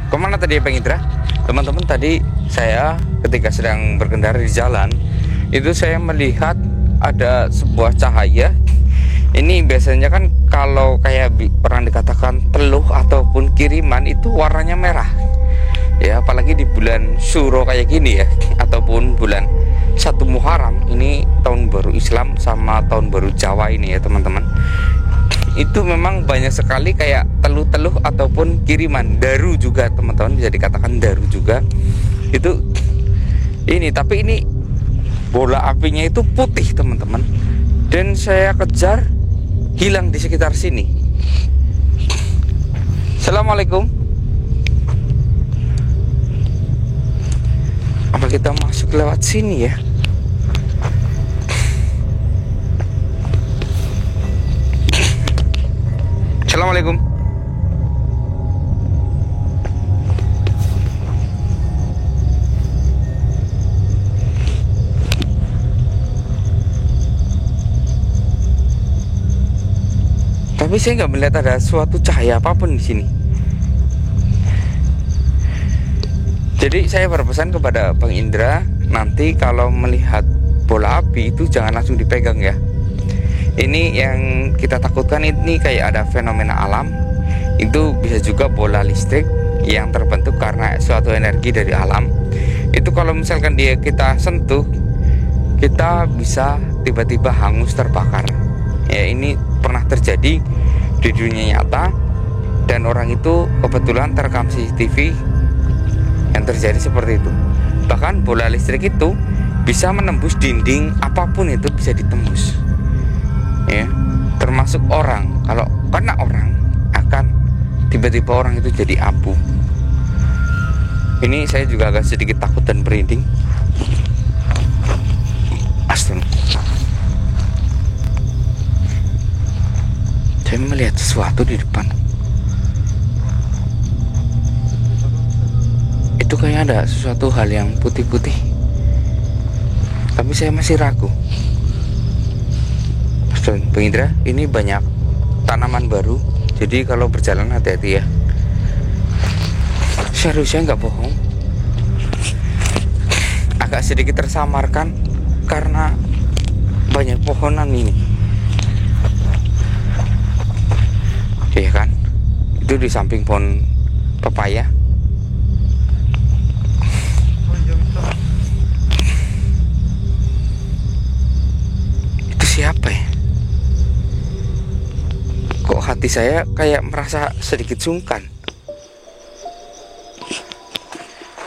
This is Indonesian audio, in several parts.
Kemana tadi Bang Indra? Teman-teman, tadi saya ketika sedang berkendara di jalan itu saya melihat ada sebuah cahaya. Ini biasanya kan kalau kayak pernah dikatakan teluh ataupun kiriman itu warnanya merah. Ya, apalagi di bulan Syuro kayak gini ya, ataupun bulan 1 Muharram, ini tahun baru Islam sama tahun baru Jawa ini ya teman-teman. Itu memang banyak sekali kayak teluh-teluh ataupun kiriman, daru juga teman-teman, bisa dikatakan daru juga. Itu ini, tapi ini bola apinya itu putih teman-teman, dan saya kejar hilang di sekitar sini. Assalamualaikum. Apa kita masuk lewat sini ya? Assalamualaikum. Tapi saya nggak melihat ada suatu cahaya apapun di sini. Jadi saya berpesan kepada Bang Indra, nanti kalau melihat bola api itu jangan langsung dipegang ya. Ini yang kita takutkan, ini kayak ada fenomena alam. Itu bisa juga bola listrik yang terbentuk karena suatu energi dari alam. Itu kalau misalkan kita sentuh, kita bisa tiba-tiba hangus terbakar. Ya, ini pernah terjadi di dunia nyata, dan orang itu kebetulan terekam CCTV yang terjadi seperti itu. Bahkan bola listrik itu bisa menembus dinding, apapun itu bisa ditembus. Ya, termasuk orang. Kalau kena orang, akan tiba-tiba orang itu jadi abu. Ini saya juga agak sedikit takut dan merinding. Astaga. Saya melihat sesuatu di depan. Itu kayak ada sesuatu hal yang putih-putih, tapi saya masih ragu. Bang Indra, ini banyak tanaman baru, jadi kalau berjalan hati-hati ya. Seriusnya nggak bohong, agak sedikit tersamarkan karena banyak pohonan ini. Iya kan, itu di samping pohon pepaya. Itu siapa ya? Kok hati saya kayak merasa sedikit sungkan.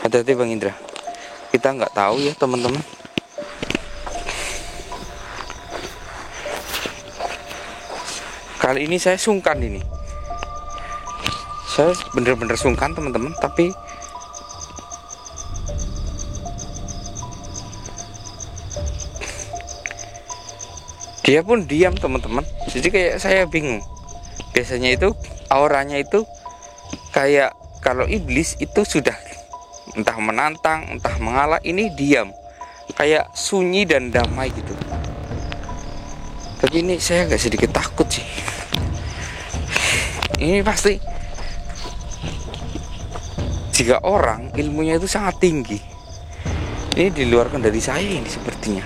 Hati-hati Bang Indra, kita nggak tahu ya teman-teman. Kali ini saya sungkan ini. Saya bener-bener sungkan teman-teman, tapi dia pun diam teman-teman. Jadi kayak saya bingung. Biasanya itu auranya itu kayak kalau iblis itu sudah entah menantang, entah mengalah, ini diam, kayak sunyi dan damai gitu. Tapi ini saya agak sedikit takut sih. Ini pasti jika orang ilmunya itu sangat tinggi. Ini di luar kendali saya ini sepertinya.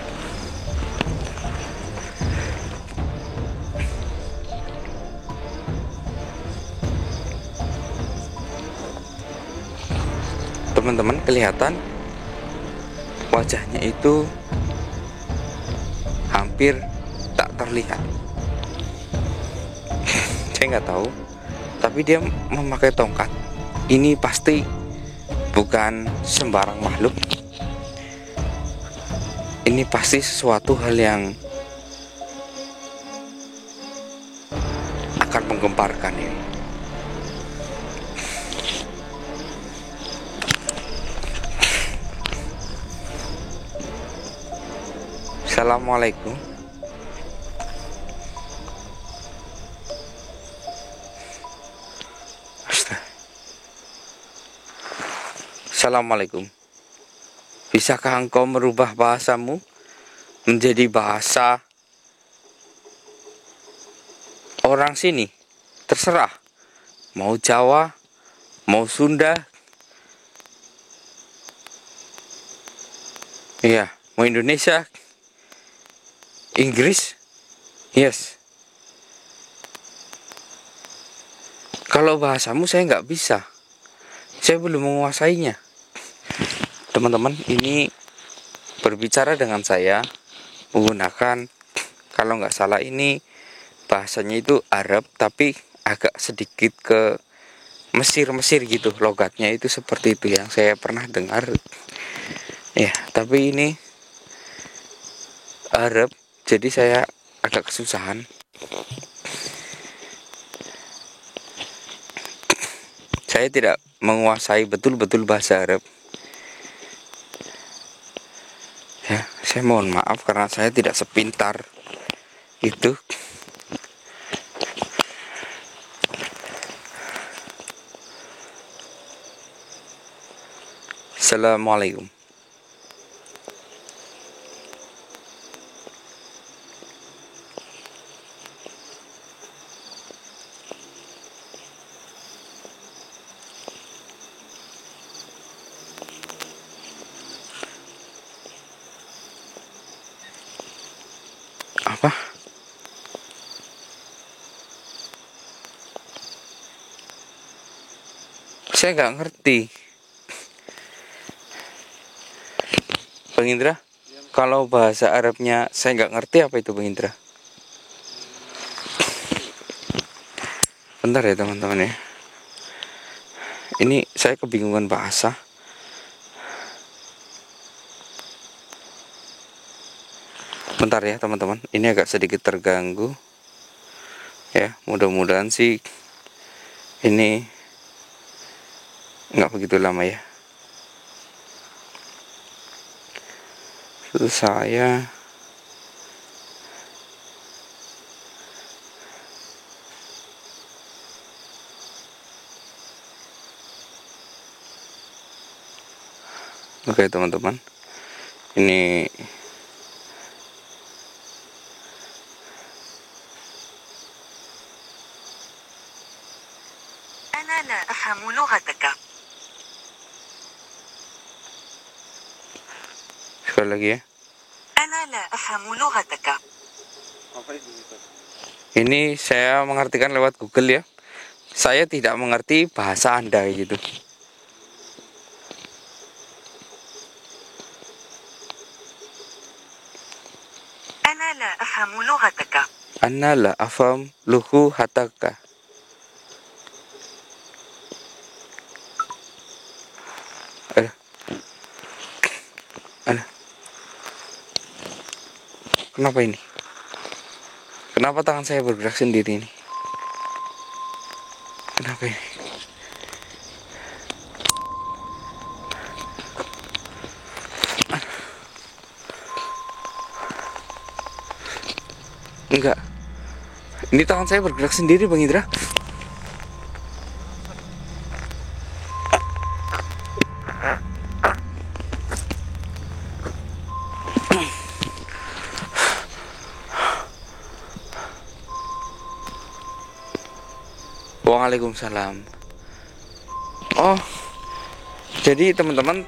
Teman-teman, kelihatan wajahnya itu hampir tak terlihat. Saya nggak tahu, tapi dia memakai tongkat. Ini pasti bukan sembarang makhluk. Ini pasti sesuatu hal yang akan menggemparkan ini. Assalamualaikum. Assalamualaikum. Bisakah engkau merubah bahasamu menjadi bahasa orang sini? Terserah, mau Jawa, mau Sunda, iya, mau Indonesia, Inggris, yes. Kalau bahasamu saya nggak bisa, saya belum menguasainya. Teman-teman, ini berbicara dengan saya menggunakan, kalau nggak salah ini bahasanya itu Arab, tapi agak sedikit ke Mesir gitu logatnya, itu seperti itu yang saya pernah dengar ya. Tapi ini Arab, jadi saya agak kesusahan. Saya tidak menguasai betul-betul bahasa Arab ya. Saya mohon maaf karena saya tidak sepintar itu. Assalamualaikum. Apa? Saya nggak ngerti. Bang Indra, kalau bahasa Arabnya saya nggak ngerti, apa itu Bang Indra? Bentar ya teman-teman ya. Ini saya kebingungan bahasa. Bentar ya teman-teman, ini agak sedikit terganggu. Ya, mudah-mudahan sih ini nggak begitu lama ya. Terus saya oke teman-teman, ini أنا لا أفهم لغتك. sekali lagi ya. أنا لا أفهم لغتك. Ini saya mengartikan lewat Google ya. Saya tidak mengerti bahasa Anda gitu. أنا لا أفهم لغتك. Anna la afam luhu hataka. Ada. Ada. Kenapa ini? Kenapa tangan saya bergerak sendiri ini? Kenapa ini? Enggak. Ini tangan saya bergerak sendiri Bang Indra. Waalaikumsalam. Oh, jadi teman-teman,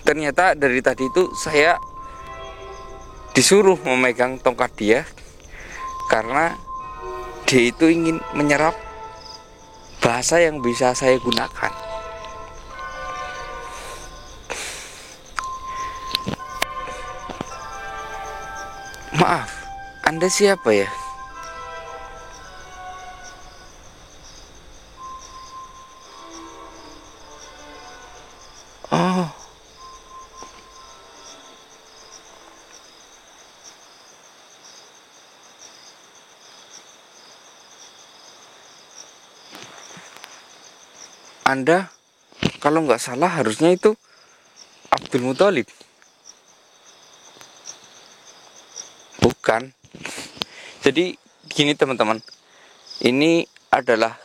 ternyata dari tadi itu saya disuruh memegang tongkat dia karena dia itu ingin menyerap bahasa yang bisa saya gunakan. Maaf, Anda siapa ya? Oh, Anda kalau nggak salah harusnya itu Abdul Muthalib. Bukan. Jadi gini teman-teman, ini adalah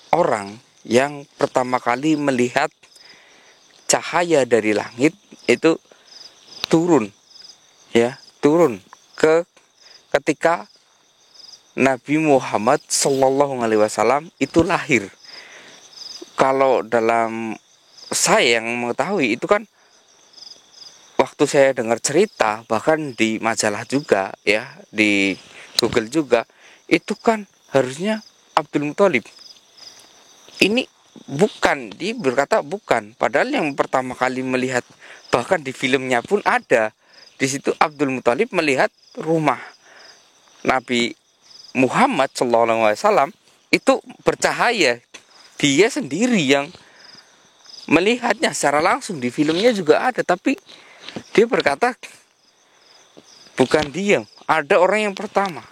orang yang pertama kali melihat cahaya dari langit itu turun, ya, turun ke ketika Nabi Muhammad Shallallahu Alaihi Wasallam itu lahir. kalau dalam saya yang mengetahui itu kan, waktu saya dengar cerita bahkan di majalah juga ya, di Google juga, itu kan harusnya Abdul Muthalib. Ini bukan, dia berkata bukan, padahal yang pertama kali melihat, bahkan di filmnya pun ada di situ Abdul Muthalib melihat rumah Nabi Muhammad SAW itu bercahaya. Dia sendiri yang melihatnya secara langsung, di filmnya juga ada, tapi dia berkata bukan dia, ada orang yang pertama.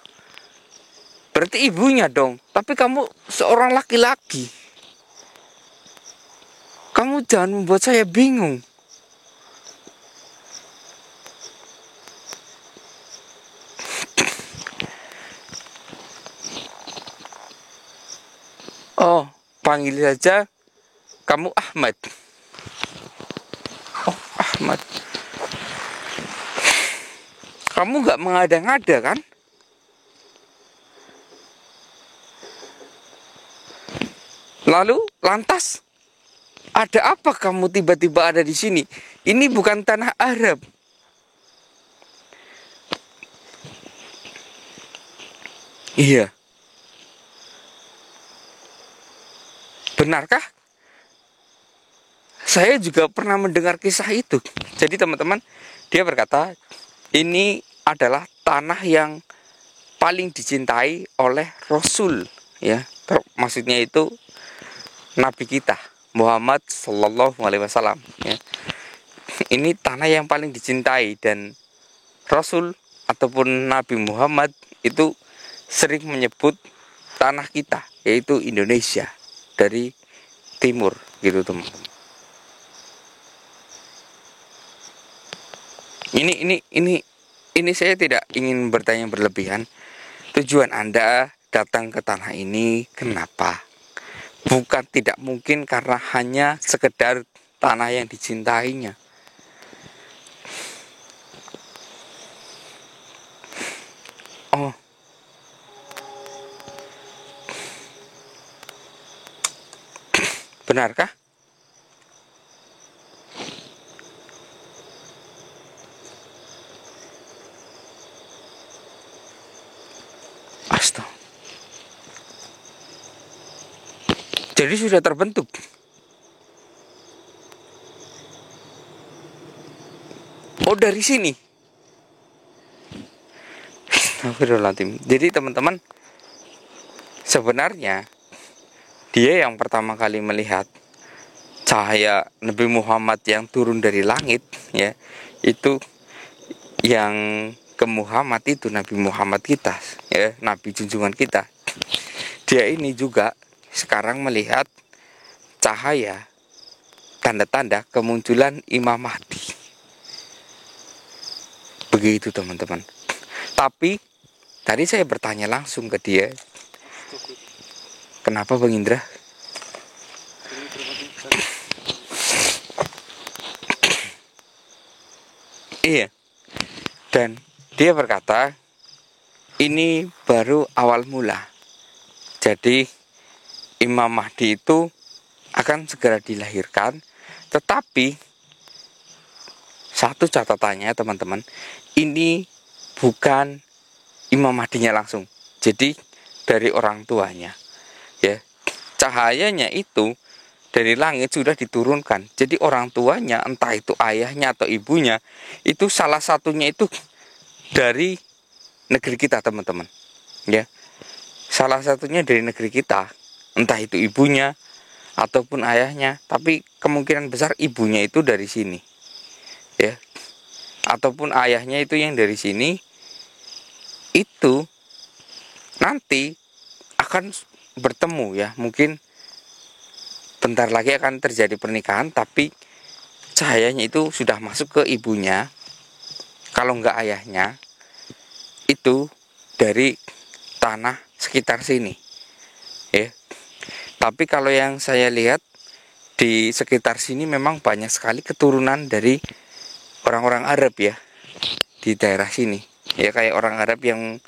Berarti ibunya dong, tapi kamu seorang laki-laki. Kamu jangan membuat saya bingung. Oh, panggil saja kamu Ahmad. Oh, Ahmad. Kamu nggak mengada-ngada kan? Lalu, lantas, ada apa kamu tiba-tiba ada di sini? Ini bukan tanah Arab. Iya. Benarkah? Saya juga pernah mendengar kisah itu. Jadi teman-teman, dia berkata, ini adalah tanah yang paling dicintai oleh Rasul, ya. Maksudnya itu Nabi kita Muhammad Sallallahu Alaihi Wasallam. Ya. Ini tanah yang paling dicintai, dan Rasul ataupun Nabi Muhammad itu sering menyebut tanah kita, yaitu Indonesia, dari timur, gitu teman-teman. Ini saya tidak ingin bertanya berlebihan. Tujuan Anda datang ke tanah ini kenapa? Bukan tidak mungkin karena hanya sekedar tanah yang dicintainya. Oh, benarkah? Astaga. Jadi sudah terbentuk. Oh, dari sini. Astagfirullahaladzim. Jadi teman-teman, sebenarnya dia yang pertama kali melihat cahaya Nabi Muhammad yang turun dari langit, ya, itu yang ke Muhammad itu Nabi Muhammad kita, ya, Nabi junjungan kita. Dia ini juga sekarang melihat cahaya, tanda-tanda kemunculan Imam Mahdi. Begitu teman-teman. Tapi tadi saya bertanya langsung ke dia, kenapa Bang Indra? Iya. Dan dia berkata, ini baru awal mula. Jadi Imam Mahdi itu akan segera dilahirkan. Tetapi satu catatannya teman-teman, ini bukan Imam Mahdinya langsung. Jadi dari orang tuanya, ya. Cahayanya itu dari langit sudah diturunkan. Jadi orang tuanya, entah itu ayahnya atau ibunya, itu salah satunya itu dari negeri kita teman-teman, ya. Salah satunya dari negeri kita, entah itu ibunya ataupun ayahnya, tapi kemungkinan besar ibunya itu dari sini, ya, ataupun ayahnya itu yang dari sini. Itu nanti akan bertemu, ya, mungkin bentar lagi akan terjadi pernikahan, tapi cahayanya itu sudah masuk ke ibunya, kalau enggak ayahnya, itu dari tanah sekitar sini, ya. Tapi kalau yang saya lihat di sekitar sini memang banyak sekali keturunan dari orang-orang Arab, ya, di daerah sini, ya, kayak orang Arab yang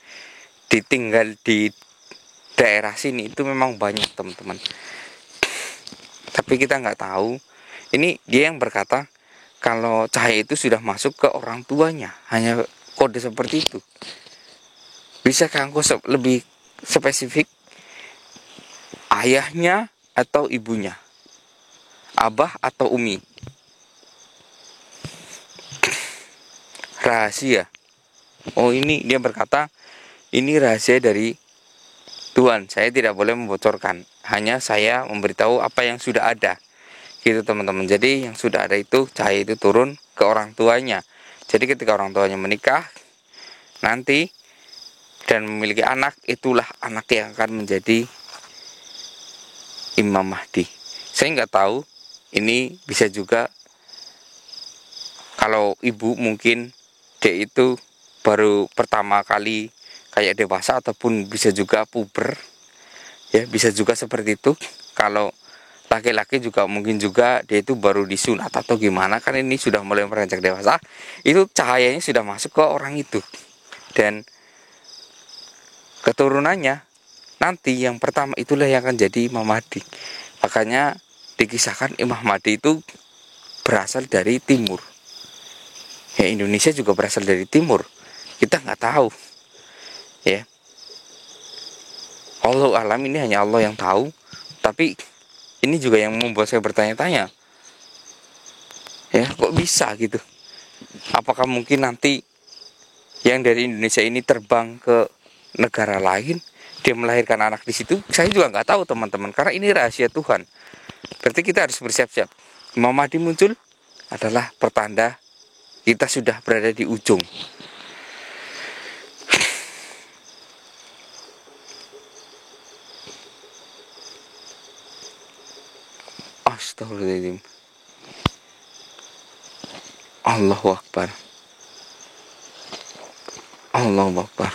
ditinggal di daerah sini itu memang banyak teman-teman. Tapi kita nggak tahu. Ini dia yang berkata kalau cahaya itu sudah masuk ke orang tuanya, hanya kode seperti itu. Bisakah engkau lebih spesifik? Ayahnya atau ibunya? Abah atau umi? Rahasia. Oh, ini dia berkata ini rahasia dari Tuhan. Saya tidak boleh membocorkan. Hanya saya memberitahu apa yang sudah ada. Gitu teman-teman. Jadi yang sudah ada itu cahaya itu turun ke orang tuanya. Jadi ketika orang tuanya menikah nanti dan memiliki anak, itulah anak yang akan menjadi Imam Mahdi. Saya nggak tahu, ini bisa juga kalau ibu mungkin dia itu baru pertama kali kayak dewasa ataupun bisa juga puber, ya bisa juga seperti itu. Kalau laki-laki juga mungkin juga dia itu baru disunat atau gimana, kan ini sudah mulai beranjak dewasa, itu cahayanya sudah masuk ke orang itu. Dan keturunannya nanti yang pertama itulah yang akan jadi Imam Mahdi. Makanya dikisahkan Imam Mahdi itu berasal dari timur. Ya, Indonesia juga berasal dari timur. Kita nggak tahu. Ya. Allah alam, ini hanya Allah yang tahu. Tapi ini juga yang membuat saya bertanya-tanya. Ya, kok bisa gitu? Apakah mungkin nanti yang dari Indonesia ini terbang ke negara lain, dia melahirkan anak di situ? Saya juga nggak tahu teman-teman, karena ini rahasia Tuhan. Berarti kita harus bersiap-siap. Imam Mahdi muncul adalah pertanda kita sudah berada di ujung. Astagfirullahaladzim. Allahu Akbar. Allahu Akbar.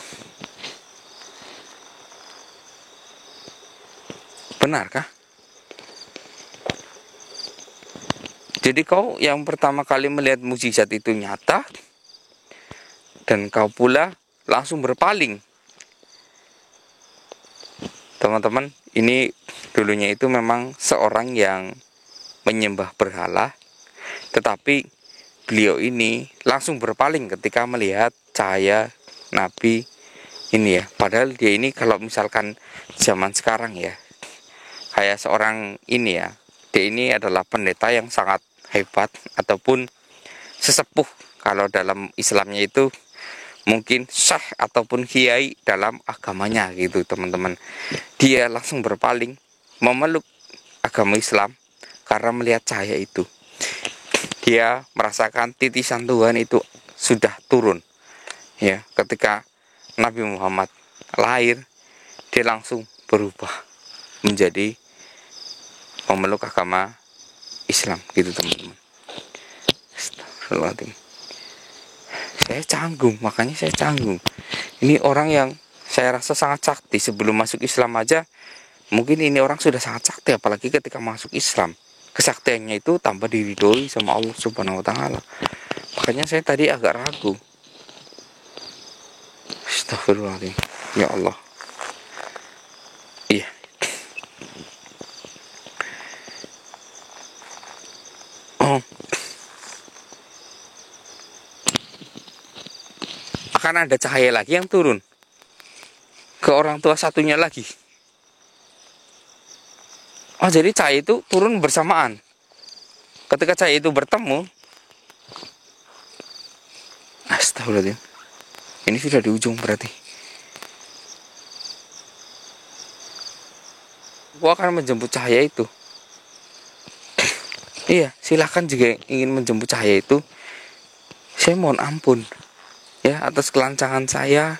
Benarkah? Jadi kau yang pertama kali melihat mukjizat itu nyata, dan kau pula langsung berpaling. Teman-teman, ini dulunya itu memang seorang yang menyembah berhala, tetapi beliau ini langsung berpaling ketika melihat cahaya Nabi ini ya. Padahal dia ini kalau misalkan zaman sekarang ya, kayak seorang ini ya, dia ini adalah pendeta yang sangat hebat ataupun sesepuh. Kalau dalam Islamnya itu mungkin syekh ataupun kiai dalam agamanya gitu teman-teman. Dia langsung berpaling memeluk agama Islam karena melihat cahaya itu. Dia merasakan titisan Tuhan itu sudah turun. Ya, ketika Nabi Muhammad lahir, dia langsung berubah menjadi memeluk agama Islam gitu teman-teman. Astagfirullahaladzim. Saya canggung, makanya saya canggung. Ini orang yang saya rasa sangat sakti sebelum masuk Islam aja. Mungkin ini orang sudah sangat sakti, apalagi ketika masuk Islam. Kesaktiannya itu tambah diridhoi sama Allah Subhanahu wa taala. Makanya saya tadi agak ragu. Astagfirullahaladzim. Ya Allah. Iya. Oh. Akan ada cahaya lagi yang turun ke orang tua satunya lagi. Oh, jadi cahaya itu turun bersamaan. Ketika cahaya itu bertemu, astagfirullahaladzim. Ini sudah di ujung berarti. Gua akan menjemput cahaya itu. Iya, silahkan jika ingin menjemput cahaya itu. Saya mohon ampun ya atas kelancangan saya.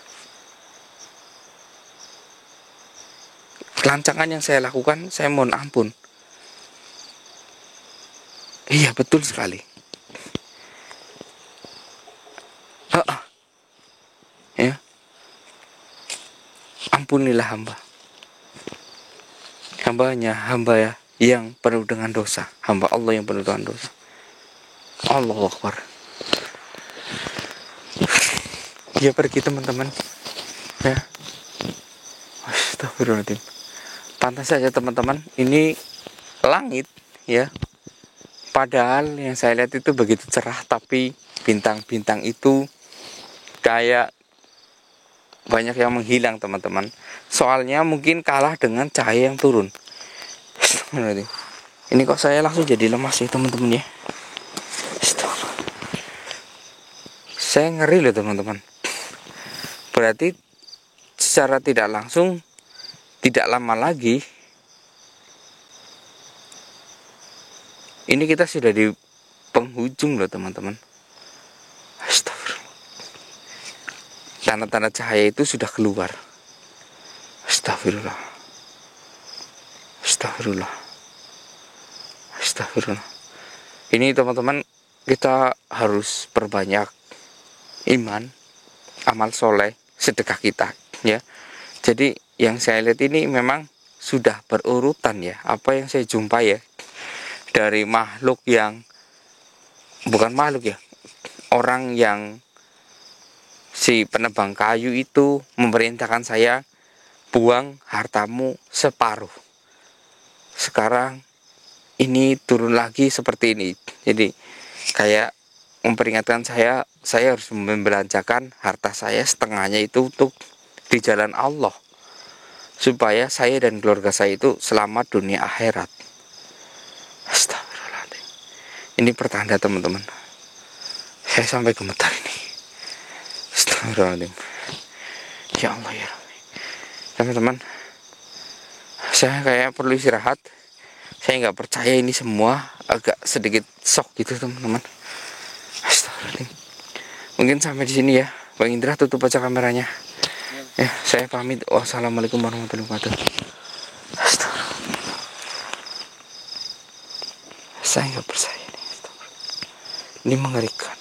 Kelancangan yang saya lakukan, saya mohon ampun. Iya, betul sekali. Ya. Ampunilah hamba. Hamba ya yang penuh dengan dosa. Hamba Allah yang penuh dengan dosa. Allahu Akbar. Dia pergi teman-teman. Ya. Astagfirullahaladzim. Pantas saja teman-teman, ini langit ya. Padahal yang saya lihat itu begitu cerah, tapi bintang-bintang itu kayak banyak yang menghilang teman-teman. Soalnya mungkin kalah dengan cahaya yang turun. Ini kok saya langsung jadi lemas sih teman-teman ya. Saya ngeri loh teman-teman. Berarti secara tidak langsung, tidak lama lagi ini kita sudah di penghujung loh teman-teman. Astagfirullah. Tanda-tanda cahaya itu sudah keluar. Astagfirullah. Astagfirullah. Astagfirullah. Ini teman-teman, kita harus perbanyak iman, amal soleh, sedekah kita ya. Jadi yang saya lihat ini memang sudah berurutan ya, apa yang saya jumpai ya, dari makhluk yang bukan makhluk ya, orang yang si penebang kayu itu memerintahkan saya buang hartamu separuh. Sekarang ini turun lagi seperti ini. Jadi kayak memperingatkan saya harus membelanjakan harta saya setengahnya itu untuk di jalan Allah, supaya saya dan keluarga saya itu selamat dunia akhirat. Astagfirullahaladzim. Ini pertanda teman-teman. Saya sampai gemetar ini. Astagfirullahaladzim. Ya Allah ya Rabbi. Teman-teman, saya kayak perlu istirahat. Saya nggak percaya ini semua, agak sedikit shock gitu teman-teman. Astagfirullahaladzim. Mungkin sampai di sini ya. Bang Indra tutup aja kameranya. Ya, saya pamit. Wassalamualaikum warahmatullahi wabarakatuh. Astagfirullah. Saya nggak percaya ini. Ini mengerikan.